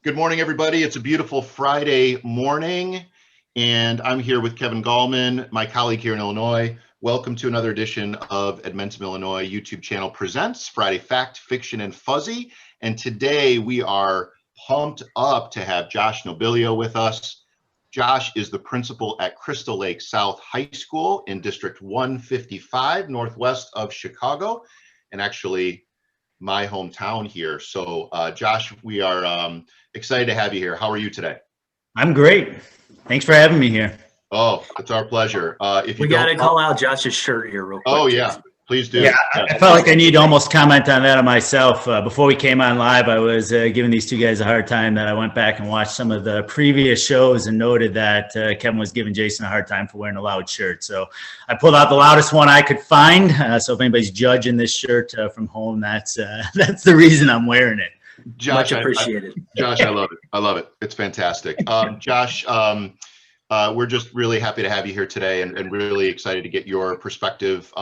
Good morning, everybody. It's a beautiful Friday morning, and I'm here with Kevin Gallman, my colleague here in Illinois. Welcome to another edition of Edmentum, Illinois YouTube channel presents Friday Fact, Fiction, and Fuzzy. And today we are pumped up to have Josh Nobilio with us. Josh is the principal at Crystal Lake South High School in District 155, northwest of Chicago, and actually my hometown here. So Josh, we are excited to have you here. How are you today? I'm great. Thanks for having me here. Oh, it's our pleasure. If we got to call out Josh's shirt here real quick. Oh, yeah. Please do. Yeah, I felt like I need to almost comment on that on myself. Before we came on live, I was giving these two guys a hard time that I went back and watched some of the previous shows and noted that Kevin was giving Jason a hard time for wearing a loud shirt. So I pulled out the loudest one I could find. So if anybody's judging this shirt from home, that's the reason I'm wearing it. Josh, much appreciated. Josh, I love it. I love it. It's fantastic. Josh, we're just really happy to have you here today and really excited to get your perspective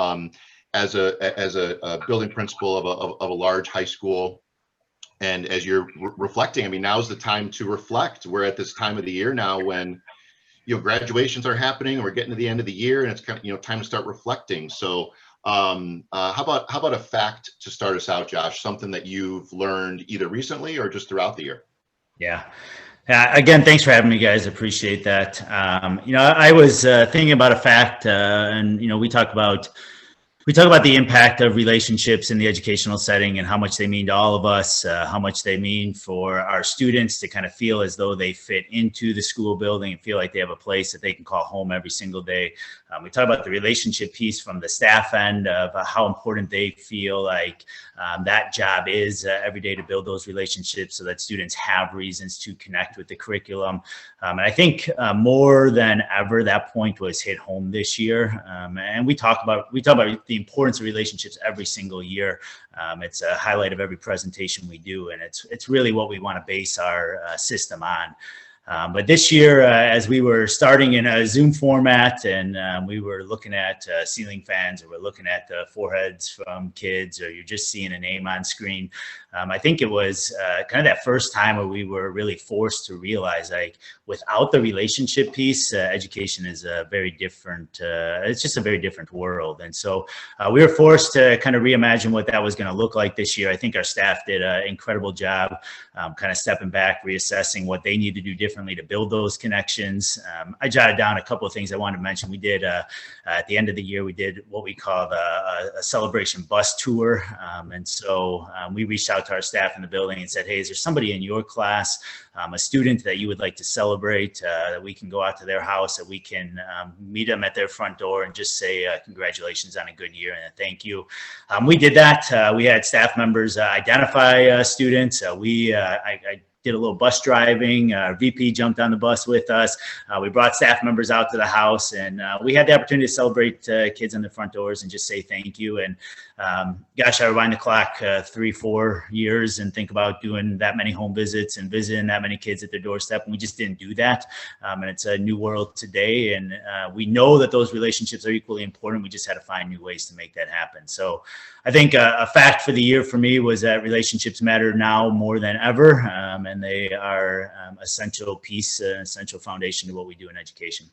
as a building principal of a large high school. And as you're reflecting, I mean, now's the time to reflect. We're at this time of the year now when, graduations are happening and we're getting to the end of the year, and it's kind of, time to start reflecting. So how about a fact to start us out, Josh, something that you've learned either recently or just throughout the year? Yeah. Again, thanks for having me, guys. Appreciate that. I was thinking about a fact, and we talk about the impact of relationships in the educational setting and how much they mean to all of us, how much they mean for our students to kind of feel as though they fit into the school building and feel like they have a place that they can call home every single day. We talk about the relationship piece from the staff end of how important they feel like that job is every day to build those relationships so that students have reasons to connect with the curriculum. And I think more than ever, that point was hit home this year. And we talk about the importance of relationships every single year. It's a highlight of every presentation we do, and it's really what we want to base our system on. But this year, as we were starting in a Zoom format and we were looking at ceiling fans, or we're looking at foreheads from kids, or you're just seeing a name on screen, I think it was kind of that first time where we were really forced to realize, like, without the relationship piece, education is a very different, it's just a very different world. And so we were forced to kind of reimagine what that was going to look like this year. I think our staff did an incredible job kind of stepping back, reassessing what they need to do differently to build those connections. I jotted down a couple of things I wanted to mention. We did, at the end of the year, we did what we called a celebration bus tour. And so we reached out to our staff in the building and said, hey, is there somebody in your class, a student that you would like to celebrate, that we can go out to their house, that we can meet them at their front door and just say congratulations on a good year and a thank you. We did that. We had staff members identify students. I did a little bus driving. VP jumped on the bus with us. We brought staff members out to the house, and we had the opportunity to celebrate kids on the front doors and just say thank you. And gosh, I rewind the clock 3-4 years and think about doing that many home visits and visiting that many kids at their doorstep, and we just didn't do that. And it's a new world today, and we know that those relationships are equally important. We just had to find new ways to make that happen. So I think a fact for the year for me was that relationships matter now more than ever, and they are essential piece, essential foundation to what we do in education.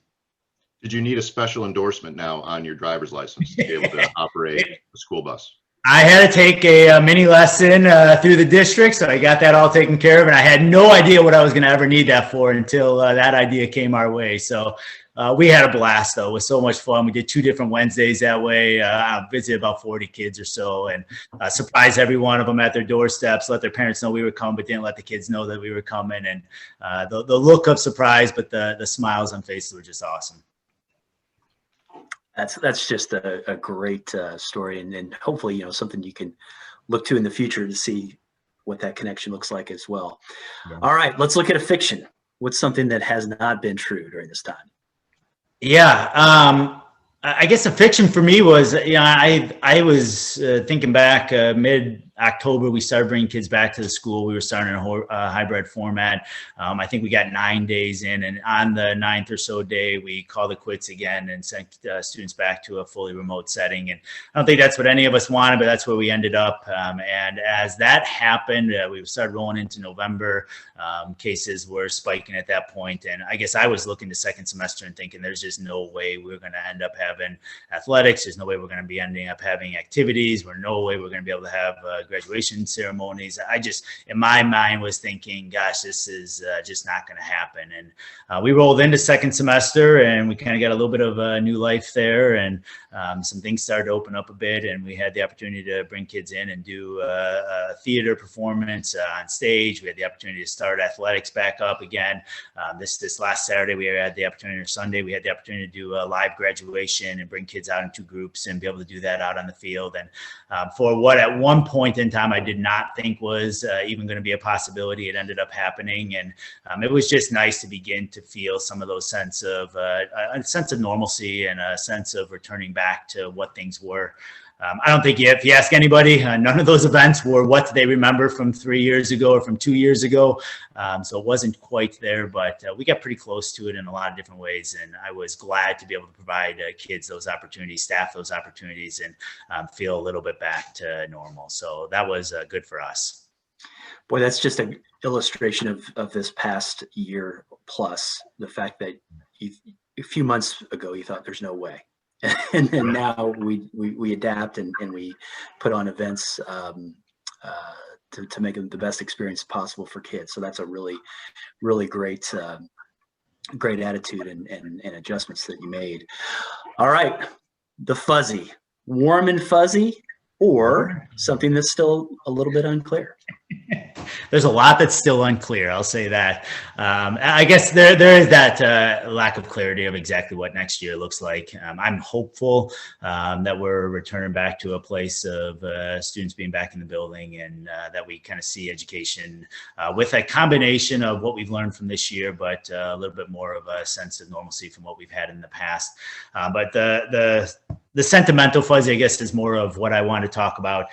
Did you need a special endorsement now on your driver's license to be able to operate a school bus? I had to take a mini lesson through the district, so I got that all taken care of, and I had no idea what I was going to ever need that for until that idea came our way. So we had a blast, though. It was so much fun. We did 2 different Wednesdays that way. I visited about 40 kids or so, and surprised every one of them at their doorsteps, let their parents know we were coming, but didn't let the kids know that we were coming. And the look of surprise, but the smiles on faces were just awesome. That's just a great story, and hopefully, something you can look to in the future to see what that connection looks like as well. Yeah. All right, let's look at a fiction. What's something that has not been true during this time? Yeah, I guess a fiction for me was, I was thinking back mid October, we started bringing kids back to the school. We were starting a hybrid format. I think we got 9 days in, and on the 9th or so day, we called it quits again and sent students back to a fully remote setting. And I don't think that's what any of us wanted, but that's where we ended up. And as that happened, we started rolling into November. Cases were spiking at that point. And I guess I was looking to second semester and thinking there's just no way we're going to end up having athletics. There's no way we're going to be ending up having activities. There's no way we're going to be able to have graduation ceremonies. I just, in my mind, was thinking, gosh, this is just not going to happen. And we rolled into second semester, and we kind of got a little bit of a new life there, and some things started to open up a bit, and we had the opportunity to bring kids in and do a theater performance on stage. We had the opportunity to start athletics back up again. This last Saturday, we had the opportunity, or Sunday, we had the opportunity to do a live graduation and bring kids out in 2 groups and be able to do that out on the field. And for what at one point in time I did not think was even going to be a possibility, it ended up happening. And it was just nice to begin to feel some of those sense of a sense of normalcy and a sense of returning back to what things were. I don't think if you ask anybody, none of those events were what they remember from 3 years ago or from 2 years ago. So it wasn't quite there, but we got pretty close to it in a lot of different ways. And I was glad to be able to provide kids those opportunities, staff those opportunities, and feel a little bit back to normal. So that was good for us. Boy, that's just an illustration of this past year plus, the fact that a few months ago you thought there's no way. And then now we adapt and we put on events to make it the best experience possible for kids. So that's a really, really great attitude and adjustments that you made. All right, the fuzzy, warm and fuzzy, or something that's still a little bit unclear. There's a lot that's still unclear. I'll say that. I guess there is that lack of clarity of exactly what next year looks like. I'm hopeful that we're returning back to a place of students being back in the building, and that we kind of see education with a combination of what we've learned from this year, but a little bit more of a sense of normalcy from what we've had in the past. But the sentimental fuzzy, I guess, is more of what I want to talk about.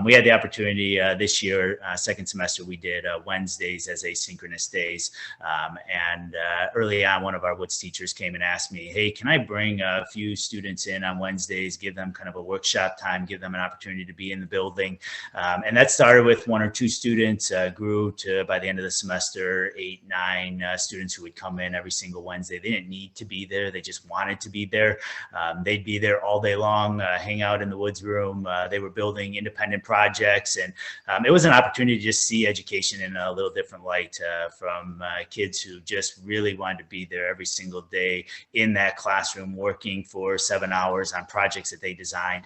We had the opportunity this year, second semester, we did Wednesdays as asynchronous days. And early on, one of our Woods teachers came and asked me, hey, can I bring a few students in on Wednesdays, give them kind of a workshop time, give them an opportunity to be in the building. And that started with 1 or 2 students, grew to, by the end of the semester, 8, 9 students who would come in every single Wednesday. They didn't need to be there. They just wanted to be there. They'd be there all day long, hang out in the Woods room. They were building independent projects, and it was an opportunity to just see education in a little different light from kids who just really wanted to be there every single day in that classroom, working for 7 hours on projects that they designed.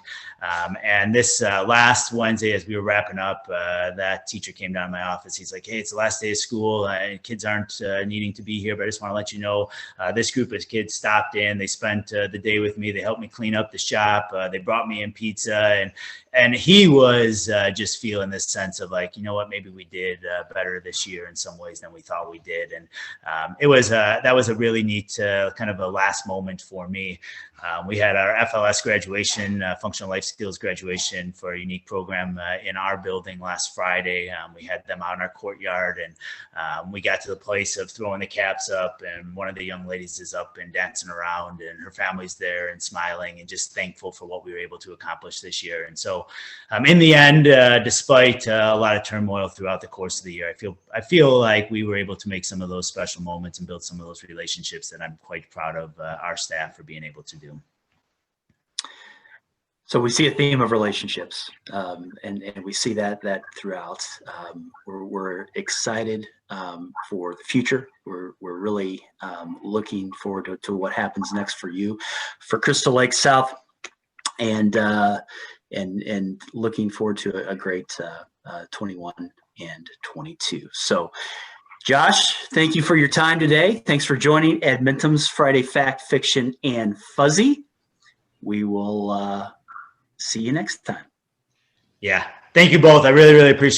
And this last Wednesday, as we were wrapping up, that teacher came down to my office. He's like, hey, it's the last day of school, and kids aren't needing to be here, but I just want to let you know this group of kids stopped in. They spent the day with me. They helped me clean up the shop. They brought me in pizza, and he was just feeling this sense of like, you know what, maybe we did better this year in some ways than we thought we did. And it was that was a really neat kind of a last moment for me. We had our FLS graduation, functional life skills graduation for a unique program in our building last Friday. We had them out in our courtyard, and we got to the place of throwing the caps up, and one of the young ladies is up and dancing around, and her family's there and smiling and just thankful for what we were able to accomplish this year. And so in the end, despite a lot of turmoil throughout the course of the year, I feel like we were able to make some of those special moments and build some of those relationships that I'm quite proud of our staff for being able to do. So we see a theme of relationships, and we see that throughout. We're excited for the future. We're really looking forward to what happens next for you, for Crystal Lake South, and looking forward to a great 21 and 22. So, Josh, thank you for your time today. Thanks for joining Edmentum's Friday Fact, Fiction, and Fuzzy. We will see you next time. Yeah. Thank you both. I really, really appreciate it.